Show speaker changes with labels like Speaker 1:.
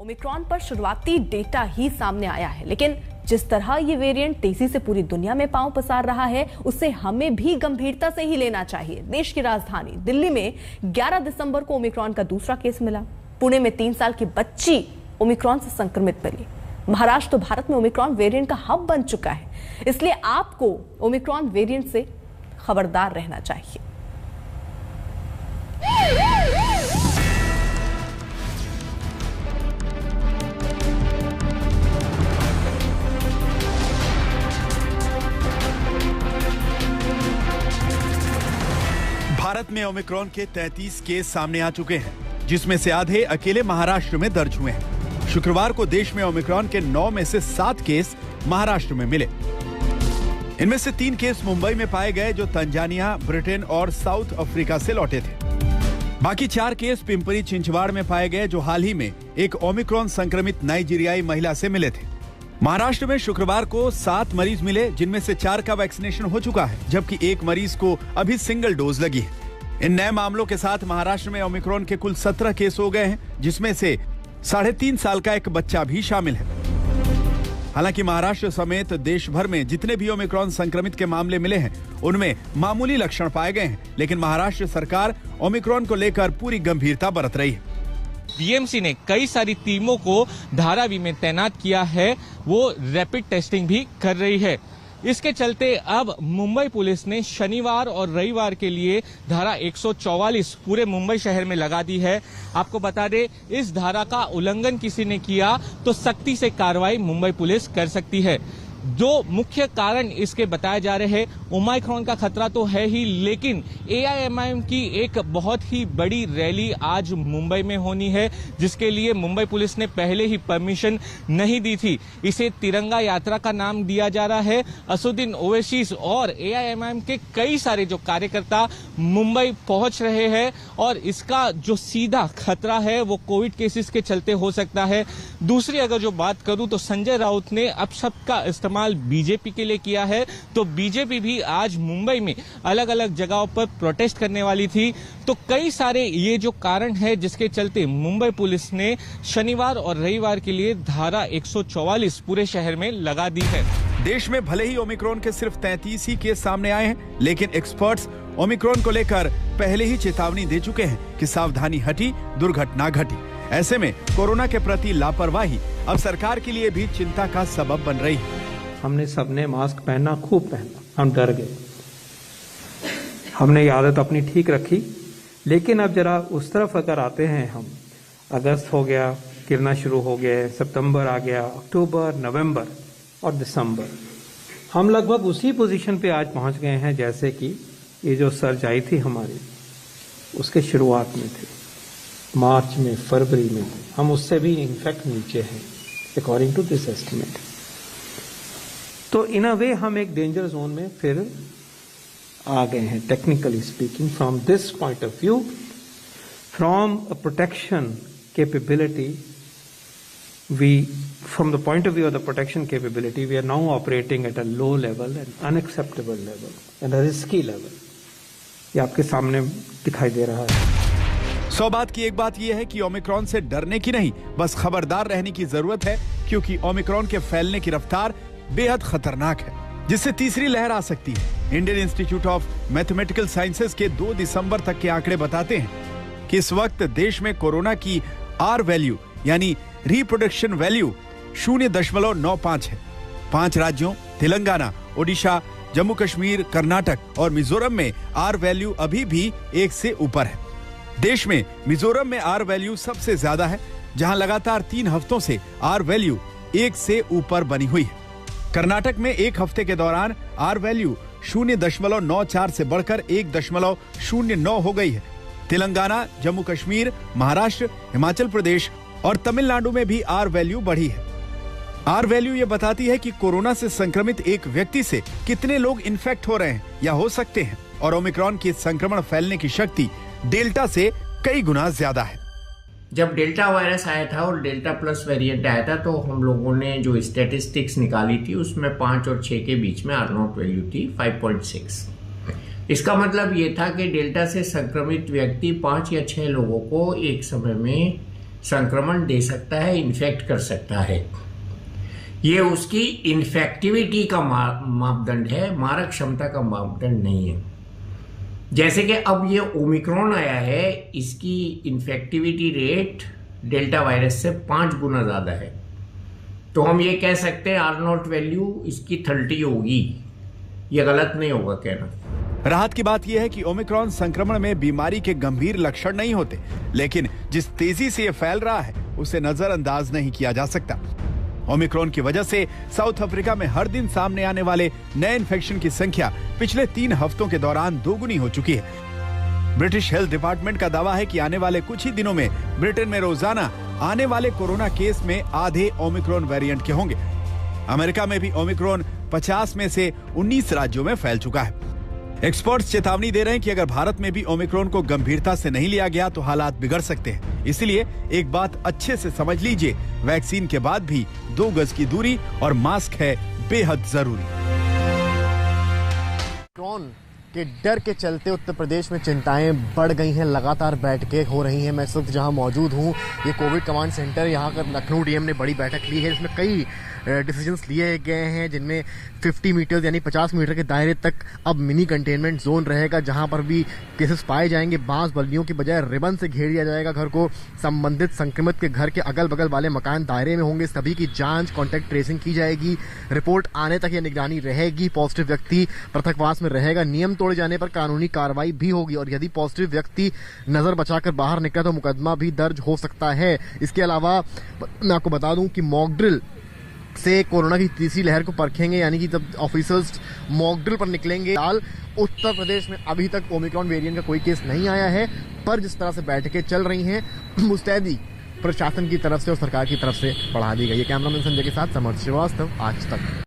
Speaker 1: Omicron पर शुरुआती data ही सामने आया है, लेकिन जिस तरह ये वेरिएंट तेजी से पूरी दुनिया में पांव पसार रहा है, उसे हमें भी गंभीरता से ही लेना चाहिए। देश की राजधानी दिल्ली में 11 दिसंबर को ओमिक्रॉन का दूसरा केस मिला। पुणे में 3 साल की बच्ची ओमिक्रॉन से संक्रमित मिली। महाराष्ट्र तो भारत में ओमिक्रॉन वेरिएंट का हब बन चुका है, इसलिए आपको ओमिक्रॉन वेरिएंट से खबरदार रहना चाहिए।
Speaker 2: भारत में ओमिक्रॉन के 33 केस सामने आ चुके हैं, जिसमें से आधे अकेले महाराष्ट्र में दर्ज हुए हैं। शुक्रवार को देश में ओमिक्रॉन के 9 में से 7 केस महाराष्ट्र में मिले। इनमें से 3 केस मुंबई में पाए गए, जो तंजानिया, ब्रिटेन और साउथ अफ्रीका से लौटे थे। बाकी 4 केस पिंपरी चिंचवाड़ में पाए गए, जो हाल ही में एक ओमिक्रॉन संक्रमित नाइजीरियाई महिला से मिले थे। महाराष्ट्र में शुक्रवार को 7 मरीज मिले, जिनमें से 4 का वैक्सीनेशन हो चुका है, जबकि 1 मरीज को अभी सिंगल डोज लगी है। इन नए मामलों के साथ महाराष्ट्र में ओमिक्रॉन के कुल 17 केस हो गए हैं, जिसमें से 3.5 साल का एक बच्चा भी शामिल है। हालांकि महाराष्ट्र समेत देश भर में जितने भी ओमिक्रॉन संक्रमित के मामले मिले हैं, उनमें मामूली लक्षण पाए गए हैं, लेकिन महाराष्ट्र सरकार ओमिक्रॉन को लेकर पूरी गंभीरता बरत रही है।
Speaker 3: बीएमसी ने कई सारी टीमों को धारावी में तैनात किया है, वो रैपिड टेस्टिंग भी कर रही है। इसके चलते अब मुंबई पुलिस ने शनिवार और रविवार के लिए धारा 144 पूरे मुंबई शहर में लगा दी है। आपको बता दें, इस धारा का उल्लंघन किसी ने किया तो सख्ती से कार्रवाई मुंबई पुलिस कर सकती है। जो मुख्य कारण इसके बताए जा रहे हैं, ओमिक्रॉन का खतरा तो है ही, लेकिन एआईएमआईएम की एक बहुत ही बड़ी रैली आज मुंबई में होनी है, जिसके लिए मुंबई पुलिस ने पहले ही परमिशन नहीं दी थी। इसे तिरंगा यात्रा का नाम दिया जा रहा है। असुद्दीन ओवैसी और एआईएमआईएम के कई सारे जो कार्यकर्ता मुंबई पहुंच रहे हैं, और इसका जो सीधा खतरा है वो कोविड केसेस के चलते हो सकता है। दूसरी अगर जो बात करूं तो संजय राउत ने अपशब्द का इस्तेमाल बीजेपी के लिए किया है, तो बीजेपी भी आज मुंबई में अलग अलग जगहों पर प्रोटेस्ट करने वाली थी। तो कई सारे ये जो कारण है जिसके चलते मुंबई पुलिस ने शनिवार और रविवार के लिए धारा 144 पूरे शहर में लगा दी है।
Speaker 2: देश में भले ही ओमिक्रॉन के सिर्फ 33 ही केस सामने आए हैं, लेकिन एक्सपर्ट्स ओमिक्रॉन को लेकर पहले ही चेतावनी दे चुके हैं कि सावधानी हटी, दुर्घटना घटी। ऐसे में कोरोना के प्रति लापरवाही अब सरकार के लिए भी चिंता का सबब बन रही है।
Speaker 4: हमने सबने मास्क पहना, खूब पहना, हम डर गए। हमने ये आदत अपनी ठीक रखी, लेकिन अब जरा उस तरफ अगर आते हैं हम, अगस्त हो गया, गिरना शुरू हो गया, सितंबर आ गया, अक्टूबर, नवंबर और दिसंबर, हम लगभग उसी पोजीशन पे आज पहुंच गए हैं जैसे कि ये जो सर्ज आई थी हमारी, उसके शुरुआत में थे, मार्च में, फरवरी में। हम उससे भी इनफैक्ट नीचे हैं अकॉर्डिंग टू दिस एस्टिमेट। तो इन अ वे हम एक डेंजर जोन में फिर आ गए हैं, technically speaking. From this point of view, from a protection capability, from the point of view of the protection capability, we are now operating at a low level, an unacceptable level, and a risky level. ये आपके सामने दिखाई दे रहा है।
Speaker 2: 100 बात की एक बात यह है कि ओमिक्रॉन से डरने की नहीं, बस खबरदार रहने की जरूरत है, क्योंकि ओमिक्रॉन के फैलने की रफ्तार बेहद खतरनाक है, जिससे तीसरी लहर आ सकती है। Indian institute of mathematical sciences के 2 दिसंबर तक के आंकड़े बताते हैं कि इस वक्त देश में कोरोना की आर वैल्यू यानी रिप्रोडक्शन वैल्यू 0.95 है। 5 राज्यों तेलंगाना, ओडिशा, जम्मू कश्मीर, कर्नाटक और मिजोरम में आर वैल्यू अभी भी 1 से ऊपर है। देश में मिजोरम में आर वैल्यू सबसे ज्यादा है, जहां लगातार 3 हफ्तों से आर वैल्यू 1 से ऊपर बनी हुई है। कर्नाटक में 1 हफ्ते के दौरान आर वैल्यू 0.94 से बढ़कर 1.09 हो गई है। तेलंगाना, जम्मू कश्मीर, महाराष्ट्र, हिमाचल प्रदेश और तमिलनाडु में भी आर वैल्यू बढ़ी है। आर वैल्यू ये बताती है कि कोरोना से संक्रमित एक व्यक्ति से कितने लोग इन्फेक्ट हो रहे हैं या हो सकते हैं, और ओमिक्रॉन की संक्रमण फैलने की शक्ति डेल्टा से कई गुना ज्यादा है।
Speaker 5: जब डेल्टा वायरस आया था और डेल्टा प्लस वेरिएंट आया था, तो हम लोगों ने जो स्टैटिस्टिक्स निकाली थी उसमें 5 और 6 के बीच में R0 वैल्यू थी 5.6। इसका मतलब ये था कि डेल्टा से संक्रमित व्यक्ति 5 या 6 लोगों को एक समय में संक्रमण दे सकता है, इन्फेक्ट कर सकता है। ये उसकी इन्फेक्टिविटी का मापदंड है, मारक क्षमता का मापदंड नहीं है। जैसे कि अब ये ओमिक्रॉन आया है, इसकी इन्फेक्टिविटी रेट डेल्टा वायरस से 5 गुना ज़्यादा है, तो हम ये कह सकते हैं R0 वैल्यू इसकी 30 होगी। ये गलत नहीं होगा कहना।
Speaker 2: राहत की बात यह है कि ओमिक्रॉन संक्रमण में बीमारी के गंभीर लक्षण नहीं होते, लेकिन जिस तेजी से यह फैल रहा है उसे नजरअंदाज नहीं किया जा सकता। ओमिक्रॉन की वजह से साउथ अफ्रीका में हर दिन सामने आने वाले नए इन्फेक्शन की संख्या पिछले 3 हफ्तों के दौरान दोगुनी हो चुकी है। ब्रिटिश हेल्थ डिपार्टमेंट का दावा है कि आने वाले कुछ ही दिनों में ब्रिटेन में रोजाना आने वाले कोरोना केस में आधे ओमिक्रॉन वेरिएंट के होंगे। अमेरिका में भी ओमिक्रॉन 50 में से 19 राज्यों में फैल चुका है। एक्सपर्ट्स चेतावनी दे रहे हैं कि अगर भारत में भी ओमिक्रॉन को गंभीरता से नहीं लिया गया तो हालात बिगड़ सकते हैं। इसलिए एक बात अच्छे से समझ लीजिए, वैक्सीन के बाद भी 2 गज की दूरी और मास्क है बेहद जरूरी।
Speaker 6: ओमिक्रॉन के डर के चलते उत्तर प्रदेश में चिंताएं बढ़ गई हैं, लगातार बैठकें हो रही हैं। मैं इस वक्त जहां मौजूद हूं, ये कोविड कमांड सेंटर, यहाँ का लखनऊ डीएम ने बड़ी बैठक ली है। इसमें कई डिसीजंस लिए गए हैं, जिनमें 50 मीटर यानी 50 मीटर के दायरे तक अब मिनी कंटेनमेंट जोन रहेगा। जहां पर भी केसेस पाए जाएंगे, बांस बल्लियों की बजाय रिबन से घेर दिया जाएगा घर को। संबंधित संक्रमित के घर के अगल बगल वाले मकान दायरे में होंगे। सभी की जांच, कॉन्टैक्ट ट्रेसिंग की जाएगी। रिपोर्ट आने तक यह निगरानी रहेगी। पॉजिटिव व्यक्ति पृथकवास में रहेगा। नियम तोड़े जाने पर कानूनी कार्रवाई भी होगी, और यदि पॉजिटिव व्यक्ति नजर बचाकर बाहर निकला तो मुकदमा भी दर्ज हो सकता है। इसके अलावा मैं आपको बता दूं कि मॉक ड्रिल से कोरोना की तीसरी लहर को परखेंगे, यानी कि जब ऑफिसर्स मॉक ड्रिल पर निकलेंगे। फिलहाल उत्तर प्रदेश में अभी तक ओमिक्रॉन वेरिएंट का कोई केस नहीं आया है, पर जिस तरह से बैठकें चल रही हैं, मुस्तैदी प्रशासन की तरफ से और सरकार की तरफ से बढ़ा दी गई है। कैमरामैन संजय के साथ समर्थ श्रीवास्तव, आज तक।